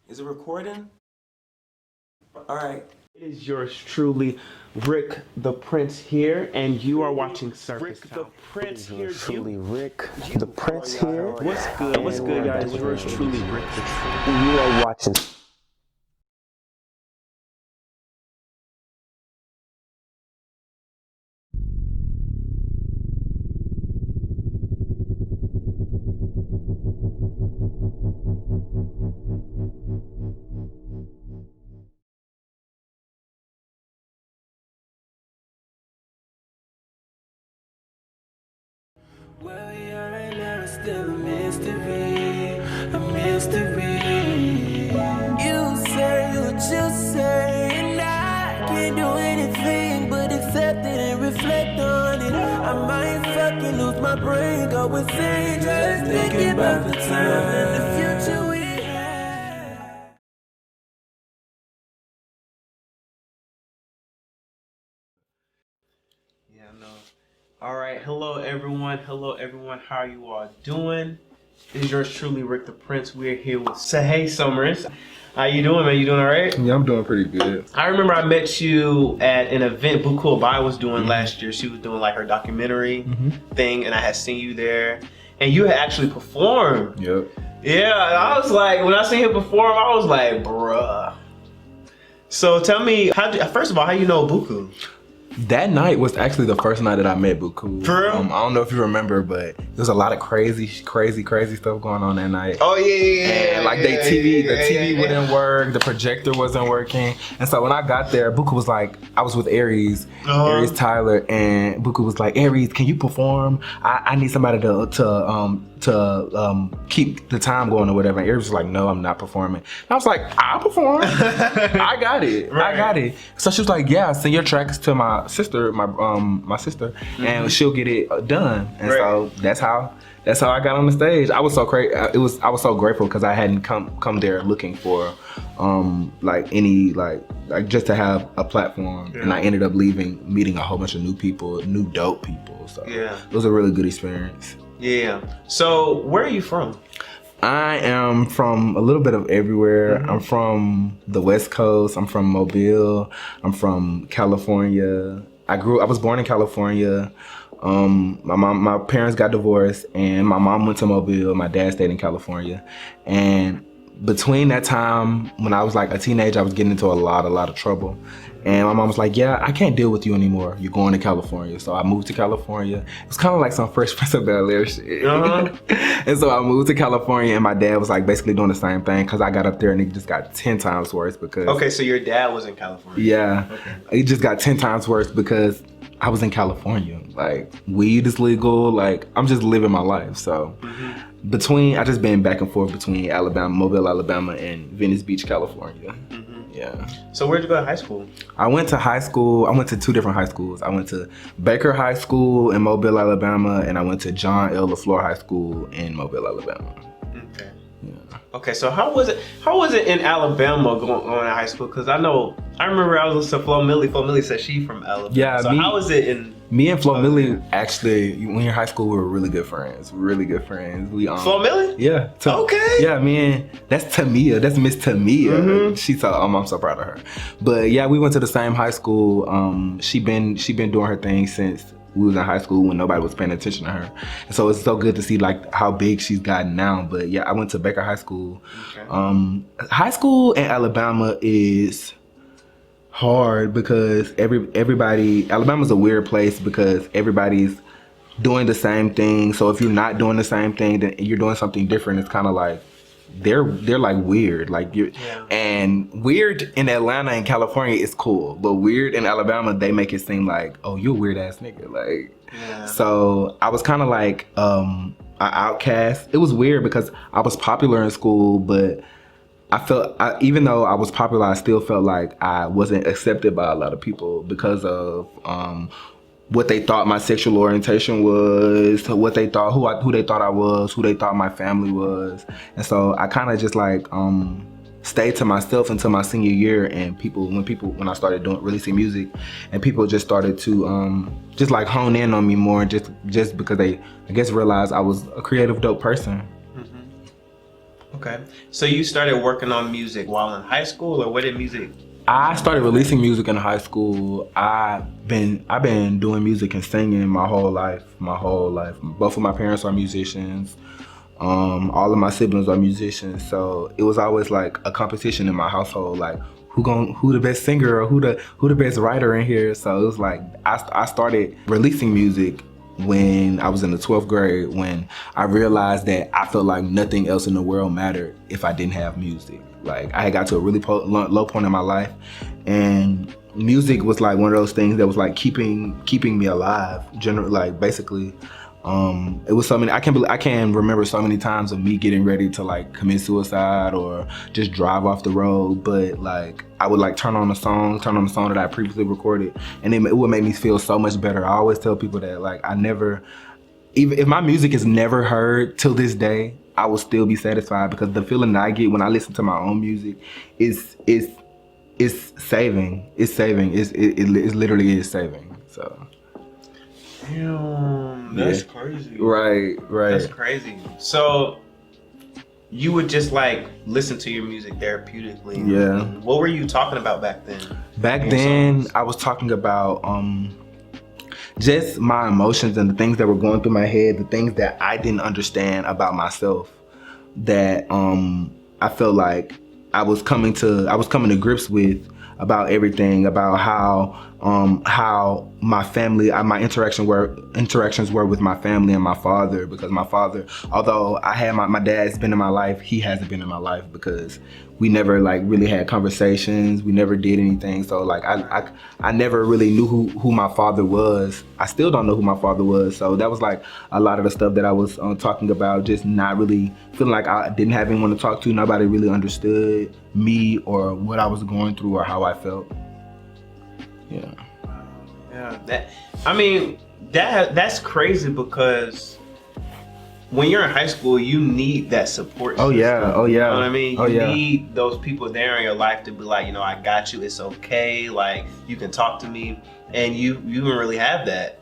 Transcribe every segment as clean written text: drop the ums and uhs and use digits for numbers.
Is it recording? All right. It is yours truly, Rick the Prince here, and you are watching Surface S3E2. The Prince here. Truly, Rick the Prince here. What's good? What's good, y'all? It's yours truly, Rick the Prince. You are watching. Where we are right now is still a mystery, a mystery. You say what you say, and I can't do anything but accept it and reflect on it. I might fucking lose my brain, go insane, just thinking about the time and the future we had. Yeah, I know. All right, hello everyone. Hello everyone. How are you all doing? It is yours truly, Rick the Prince. We're here with Chaii Summers. How you doing, man? You doing all right? Yeah, I'm doing pretty good. I remember I met you at an event Buku Abai was doing last year. She was doing like her documentary thing, and I had seen you there, and you had actually performed. Yep. Yeah, I was like, when I seen him perform, I was like, bruh. So tell me, first of all, how you know Buku? That night was actually the first night that I met Buku. For real? I don't know if you remember, but there was a lot of crazy stuff going on that night. Oh yeah. And like the TV wouldn't work, the projector wasn't working. And so when I got there, Buku was like, I was with Aries Tyler, and Buku was like, Aries, can you perform? I need somebody to keep the time going or whatever. And Aries was like, no, I'm not performing. And I was like, I'll perform. I got it. Right. I got it. So she was like, yeah, send your tracks to my sister, my sister, and she'll get it done. And so that's how I got on the stage. I was so I was so grateful because I hadn't come there looking for just to have a platform, and I ended up meeting a whole bunch of new dope people. So it was a really good experience. Yeah. So where are you from? I am from a little bit of everywhere. I'm from the West Coast. I'm from Mobile. I'm from California. I was born in California. My parents got divorced, and my mom went to Mobile. My dad stayed in California. And between that time, when I was like a teenager, I was getting into a lot of trouble. And my mom was like, yeah, I can't deal with you anymore. You're going to California. So I moved to California. It was kind of like some Fresh Prince of Bel-Air shit. And so I moved to California, and my dad was like basically doing the same thing because I got up there and it just got 10 times worse because... Okay, so your dad was in California. Yeah. Okay. It just got 10 times worse because I was in California. Like, weed is legal. Like, I'm just living my life. So I just been back and forth between Mobile, Alabama, and Venice Beach, California. Yeah. So where'd you go to high school? I went to two different high schools. I went to Baker High School in Mobile, Alabama, and I went to John L. LaFleur High School in Mobile, Alabama. Okay. Yeah. Okay, so how was it in Alabama going to high school? Because I remember I was listening to Flo Milli. Flo Milli said she's from Alabama. Yeah. So how was it in... Me and Flo Milli, actually, when we were in high school, we were really good friends. Really good friends. Flo Milli? Yeah. Okay. Yeah, man. That's Tamia. That's Miss Tamia. She's so, I'm so proud of her. But yeah, we went to the same high school. She been doing her thing since we was in high school when nobody was paying attention to her. And so it's so good to see like how big she's gotten now. But yeah, I went to Baker High School. Okay. High school in Alabama is hard because Alabama's a weird place because everybody's doing the same thing. So if you're not doing the same thing, then you're doing something different. It's kind of like they're like weird, like and weird in Atlanta and California is cool, but weird in Alabama they make it seem like, oh, you're a weird ass nigga, like. So I was kind of like an outcast. It was weird because I was popular in school, but even though I was popular, I still felt like I wasn't accepted by a lot of people because of what they thought my sexual orientation was, what they thought, who they thought I was, who they thought my family was. And so I kind of just like stayed to myself until my senior year, and when I started releasing music, and people just started to just like hone in on me more, just because they, I guess, realized I was a creative, dope person. Okay. So you started working on music while in high school, or what did music? I started releasing music in high school. I've been doing music and singing my whole life. Both of my parents are musicians. All of my siblings are musicians. So it was always like a competition in my household, like who the best singer or who the best writer in here. So it was like I started releasing music when I was in the 12th grade, when I realized that I felt like nothing else in the world mattered if I didn't have music. Like I had got to a really low point in my life, and music was like one of those things that was like keeping me alive. Generally, like basically, it was so many. I can remember so many times of me getting ready to like commit suicide or just drive off the road. But like I would like turn on the song that I previously recorded, and it would make me feel so much better. I always tell people that like even if my music is never heard till this day, I will still be satisfied, because the feeling that I get when I listen to my own music is saving. It's saving. It literally is saving. So. Damn, that's crazy. Right. That's crazy. So you would just like listen to your music therapeutically. Yeah. What were you talking about back then? Back then, I was talking about just my emotions and the things that were going through my head, the things that I didn't understand about myself, that I felt like I was coming to grips with, about everything, about how my family, my interactions were with my family and my father. Because my father, although I had my dad's been in my life, he hasn't been in my life, because we never like really had conversations. We never did anything. So like I never really knew who my father was. I still don't know who my father was. So that was like a lot of the stuff that I was talking about, just not really feeling like I didn't have anyone to talk to. Nobody really understood me or what I was going through or how I felt. Yeah. Yeah, that's crazy, because when you're in high school, you need that support system. Oh yeah. You know what I mean? You yeah. need those people there in your life to be like, you know, I got you, it's okay, like you can talk to me. And you didn't really have that.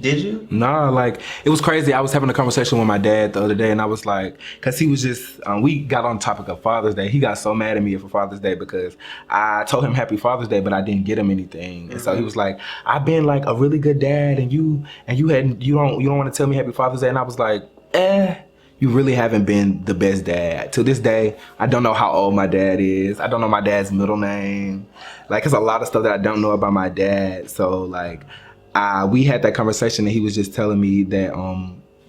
Did you? Nah, like it was crazy. I was having a conversation with my dad the other day, and I was like, cause he was just, we got on the topic of Father's Day. He got so mad at me for Father's Day because I told him Happy Father's Day, but I didn't get him anything. And so he was like, I've been like a really good dad, and you don't want to tell me Happy Father's Day. And I was like, you really haven't been the best dad. To this day, I don't know how old my dad is. I don't know my dad's middle name. Like, there's a lot of stuff that I don't know about my dad. So like, we had that conversation, and he was just telling me that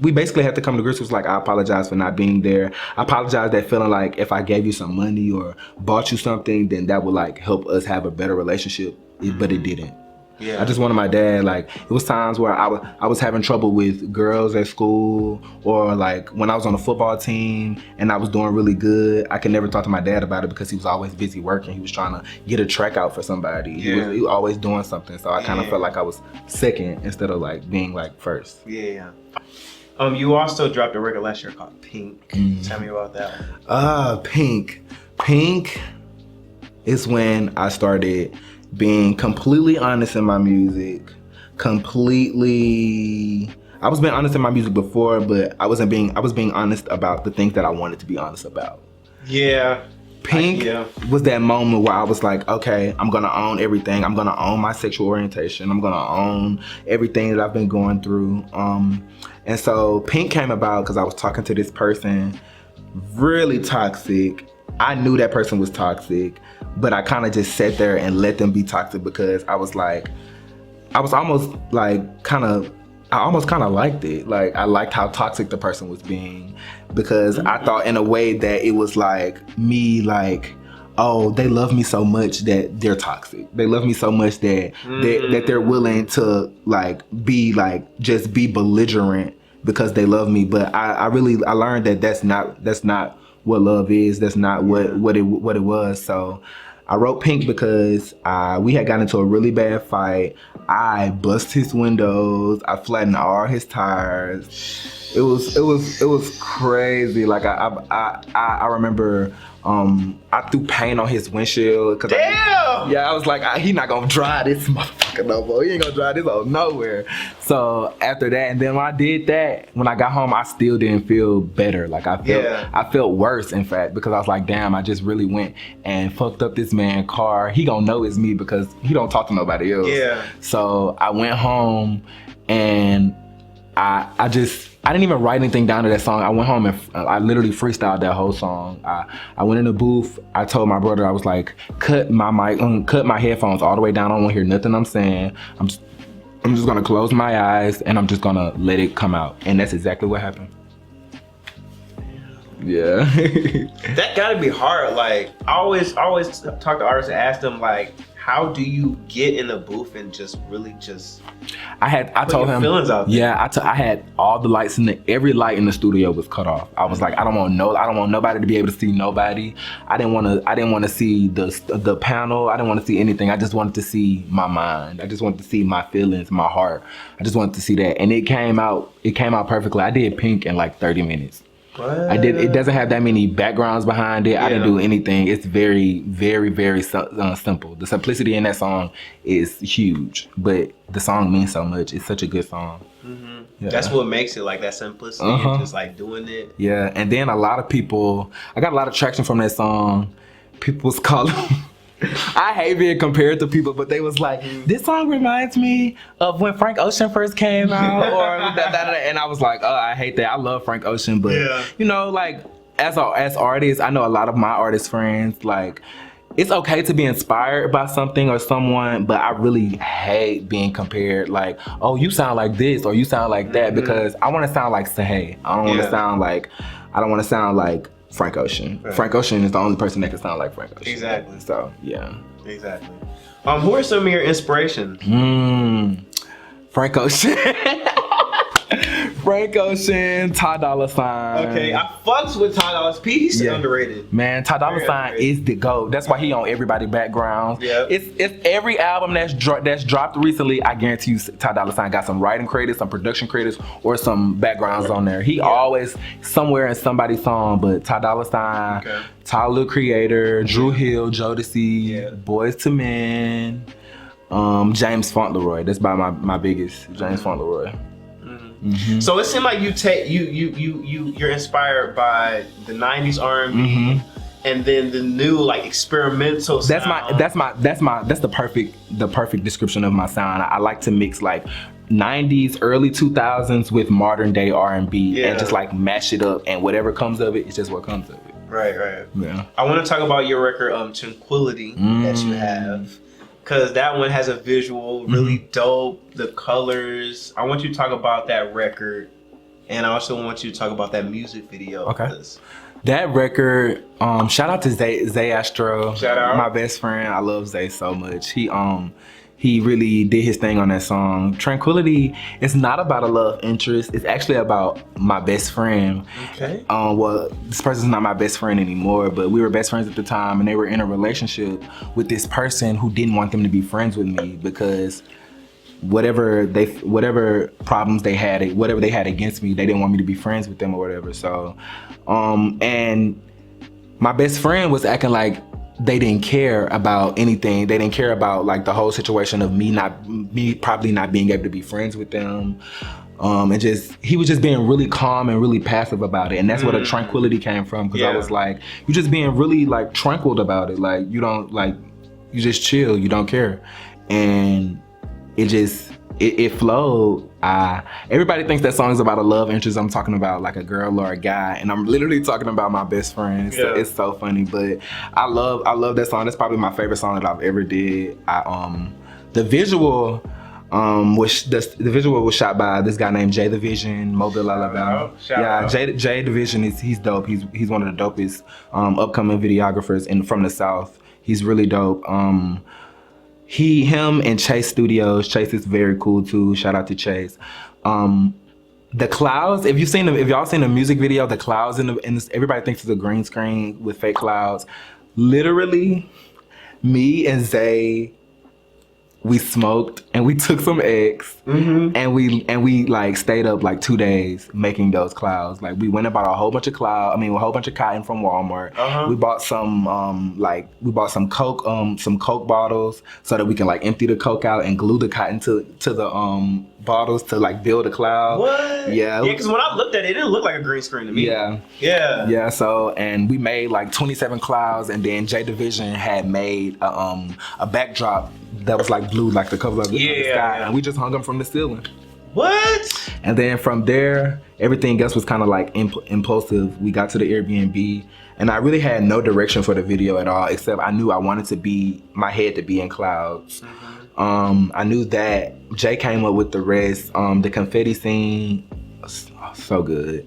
we basically had to come to grips with, like, I apologize for not being there. I apologize that feeling like if I gave you some money or bought you something, then that would like help us have a better relationship, but it didn't. Yeah. I just wanted my dad, like, it was times where I was having trouble with girls at school, or like when I was on the football team and I was doing really good, I could never talk to my dad about it because he was always busy working. He was trying to get a track out for somebody. Yeah. He was always doing something. So I kind of felt like I was second instead of like being like first. Yeah. You also dropped a record last year called Pink. Tell me about that one. Pink. Pink is when I started being completely honest in my music. I was being honest in my music before, but I was being honest about the things that I wanted to be honest about. Yeah. Pink was that moment where I was like, okay, I'm gonna own everything. I'm gonna own my sexual orientation. I'm gonna own everything that I've been going through. And so Pink came about because I was talking to this person, really toxic. I knew that person was toxic, but I kind of just sat there and let them be toxic because I almost kind of liked it. Like, I liked how toxic the person was being, because I thought in a way that it was like me, like, oh, they love me so much that they're toxic. They love me so much that they're willing to like be like, just be belligerent because they love me. But I learned that that's not what love is. That's not what it was. So I wrote Pink because we had gotten into a really bad fight. I bust his windows. I flattened all his tires. It was crazy. Like I remember I threw paint on his windshield because Yeah, I was like, he not gonna drive this motherfucker no more. He ain't gonna drive this out nowhere. So after that, and then when I did that, when I got home, I still didn't feel better. Like I felt worse, in fact, because I was like, damn, I just really went and fucked up this man's car. He gonna know it's me because he don't talk to nobody else. Yeah. So I went home and I didn't even write anything down to that song. I went home and I literally freestyled that whole song. I went in the booth. I told my brother, I was like, cut my mic, cut my headphones all the way down. I don't want to hear nothing I'm saying. I'm just gonna close my eyes and I'm just gonna let it come out. And that's exactly what happened. Yeah. That gotta be hard. Like, I always talk to artists and ask them, like, how do you get in the booth and just really just I told him feelings out there? Yeah, I had all the lights every light in the studio was cut off. I was like, I don't want nobody to be able to see nobody. I didn't want to see the panel. I didn't want to see anything. I just wanted to see my mind. I just wanted to see my feelings, my heart. I just wanted to see that, and it came out perfectly. I did Pink in like 30 minutes. What? I did. It doesn't have that many backgrounds behind it. Yeah. I didn't do anything. It's very, very, very simple. The simplicity in that song is huge, but the song means so much. It's such a good song. Mm-hmm. Yeah. That's what makes it, like, that simplicity and just like doing it. Yeah, and then a lot of people, I got a lot of traction from that song. People was calling. I hate being compared to people, but they was like, this song reminds me of when Frank Ocean first came out, or and I was like, oh, I hate that. I love Frank Ocean, but you know, like as artists, I know a lot of my artist friends, like, it's okay to be inspired by something or someone, but I really hate being compared, like, oh, you sound like this or you sound like that, because I want to sound like Chaii. I don't want to sound like Frank Ocean. Right. Frank Ocean is the only person that can sound like Frank Ocean. Exactly. So, yeah. Exactly. Who are some of your inspirations? Frank Ocean. Frank Ocean, Ty Dolla $ign. Okay, I fucks with Ty Dolla $ign. He's underrated. Man, Ty Dolla $ign is the GOAT. That's why he on everybody's backgrounds. Yeah. It's every album that's dropped recently, I guarantee you Ty Dolla $ign got some writing credits, some production credits, or some backgrounds on there. He always somewhere in somebody's song, but Ty Dolla $ign, Tyler the Creator, Drew Hill, Jodeci, Boys to Men, James Fauntleroy. That's by my biggest, James Fauntleroy. Mm-hmm. So it seemed like you're inspired by the 90s R&B, and then the new, like, experimental sound. That's the perfect description of my sound. I like to mix like 90s, early 2000s with modern day R&B and just like mash it up, and whatever comes of it, it's just what comes of it. Right. Yeah. I want to talk about your record, Tranquility, that you have. Because that one has a visual, really dope, the colors. I want you to talk about that record, and I also want you to talk about that music video. Okay. That record, shout out to Zay Astro. Shout out. My best friend. I love Zay so much. He really did his thing on that song. Tranquility is not about a love interest. It's actually about my best friend. Okay. Well, this person's not my best friend anymore, but we were best friends at the time, and they were in a relationship with this person who didn't want them to be friends with me because whatever problems they had, whatever they had against me, they didn't want me to be friends with them or whatever. So, and my best friend was acting like they didn't care about anything. They didn't care about like the whole situation of me probably not being able to be friends with them. And he was just being really calm and really passive about it. And that's where the tranquility came from. Cause I was like, you're just being really like tranquil about it. Like you don't you just chill, you don't care. And it flowed. Everybody thinks that song is about a love interest. I'm talking about like a girl or a guy, and I'm literally talking about my best friend. So it's so funny, but I love that song. That's probably my favorite song that I've ever did. The visual was shot by this guy named Jay the Vision, Mobile, Alabama. Jay the Vision he's dope. He's one of the dopest upcoming videographers from the South. He's really dope. Him and Chase Studios. Chase is very cool too. Shout out to Chase. The clouds. If y'all seen the music video, the clouds in this, everybody thinks it's a green screen with fake clouds. Literally, me and Zay we smoked, and we took some eggs, and we like stayed up like 2 days making those clouds. Like we went and bought a whole bunch of a whole bunch of cotton from Walmart. We bought some Coke bottles so that we can like empty the Coke out and glue the cotton to the bottles to like build a cloud. What? Yeah. Yeah, because when I looked at it, it didn't look like a green screen to me. Yeah. So, and we made like 27 clouds, and then J Division had made a backdrop that was like blue, like the cover of the sky, and we just hung them from the ceiling. What? And then from there, everything else was kind of like impulsive. We got to the Airbnb, and I really had no direction for the video at all, except I knew I wanted my head to be in clouds. I knew that Jay came up with the rest. The confetti scene, so good.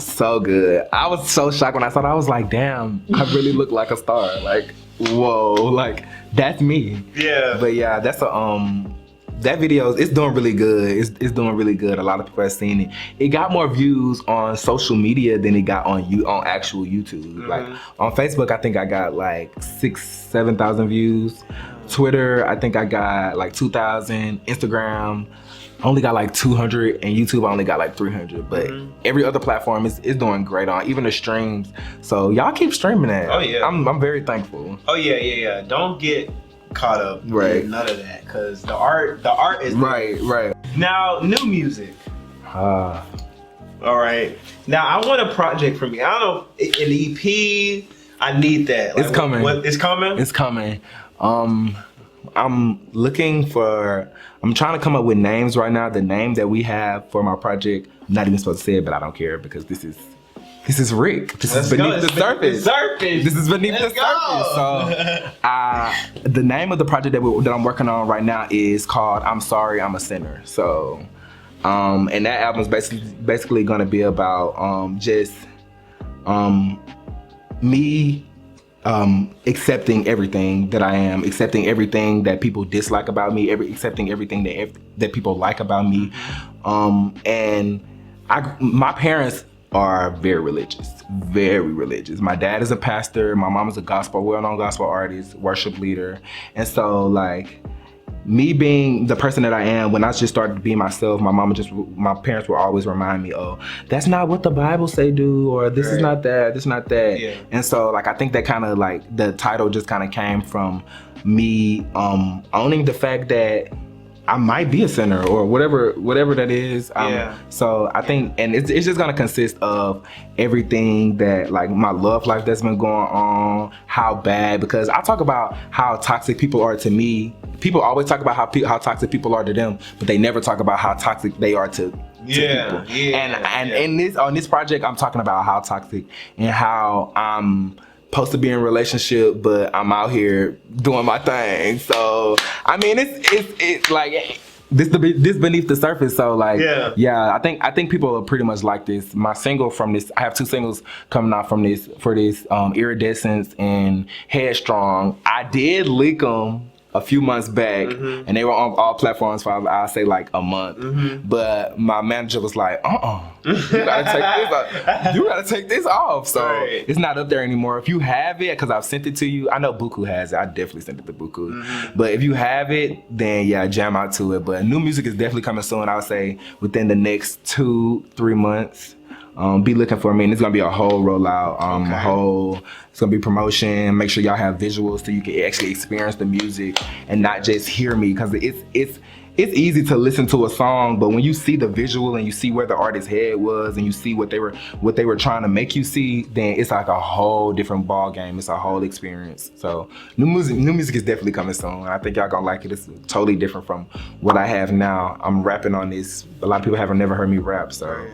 So good. I was so shocked when I saw it. I was like, damn, I really look like a star. Like, whoa, like that's me. Yeah. But yeah, that's that video, it's doing really good. It's doing really good. A lot of people have seen it. It got more views on social media than it got on actual YouTube. Like on Facebook, I think I got like 6,000-7,000 views. Twitter, I think I got like 2,000. Instagram, I only got like 200, and YouTube I only got like 300. But every other platform is doing great on, even the streams. So y'all keep streaming that. Oh yeah. I'm very thankful. Oh yeah. Don't get caught up in none of that, because the art is right. Now, new music. All right. Now I want a project from you. I don't know, an EP. I need that. Like, it's coming. It's coming? It's coming. I'm trying to come up with names right now. The name that we have for my project, I'm not even supposed to say it, but I don't care because this is Rick. This is beneath the surface. This is beneath the surface. So the name of the project that I'm working on right now is called I'm Sorry, I'm a Sinner. So and that album is basically gonna be about just me accepting everything that I am, accepting everything that people dislike about me, accepting everything that people like about me. And my parents are very religious. My dad is a pastor, my mom is a well-known gospel artist, worship leader. And so like, me being the person that I am, when I just started being myself, my parents will always remind me, oh, that's not what the Bible say do, or this is not that, this is not that. Yeah. And so like, I think that kind of like, the title just kind of came from me owning the fact that I might be a sinner, or whatever that is. So I think, and it's just gonna consist of everything that, like, my love life that's been going on, how bad, because I talk about how toxic people are to me. People always talk about how toxic people are to them, but they never talk about how toxic they are to people. And on this project, I'm talking about how toxic and how I'm supposed to be in a relationship, but I'm out here doing my thing. So I mean, it's like this beneath the surface. So like, I think people are pretty much like this. My single from this, I have 2 singles coming out for this, Iridescence and Headstrong. I did leak them a few months back, and they were on all platforms for, I'll say, like a month. But my manager was like, you gotta take this off. So it's not up there anymore. If you have it, because I've sent it to you, I know Buku has it. I definitely sent it to Buku. But if you have it, then yeah, jam out to it. But new music is definitely coming soon. I would say within the next 2-3 months. Be looking for me, and it's gonna be a whole rollout, it's gonna be promotion. Make sure y'all have visuals so you can actually experience the music and not just hear me, because it's easy to listen to a song, but when you see the visual and you see where the artist's head was and you see what they were trying to make you see, then it's like a whole different ball game. It's a whole experience. So new music is definitely coming soon. I think y'all gonna like it. It's totally different from what I have now. I'm rapping on this. A lot of people haven't never heard me rap, so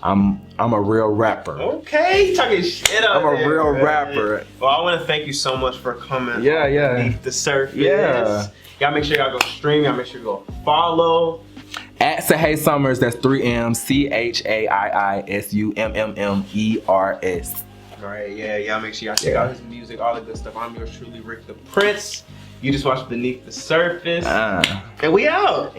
I'm a real rapper. Okay, you talking shit out there. I'm a real rapper. Well, I want to thank you so much for coming. Beneath the surface. Yeah. Y'all make sure y'all go stream. Y'all make sure you go follow. At Chaii Summers, that's 3 M's, CHAIISUMMMERS. All right, y'all make sure y'all check out his music, all the good stuff. I'm yours truly, Rick the Prince. You just watched Beneath the Surface. And we out.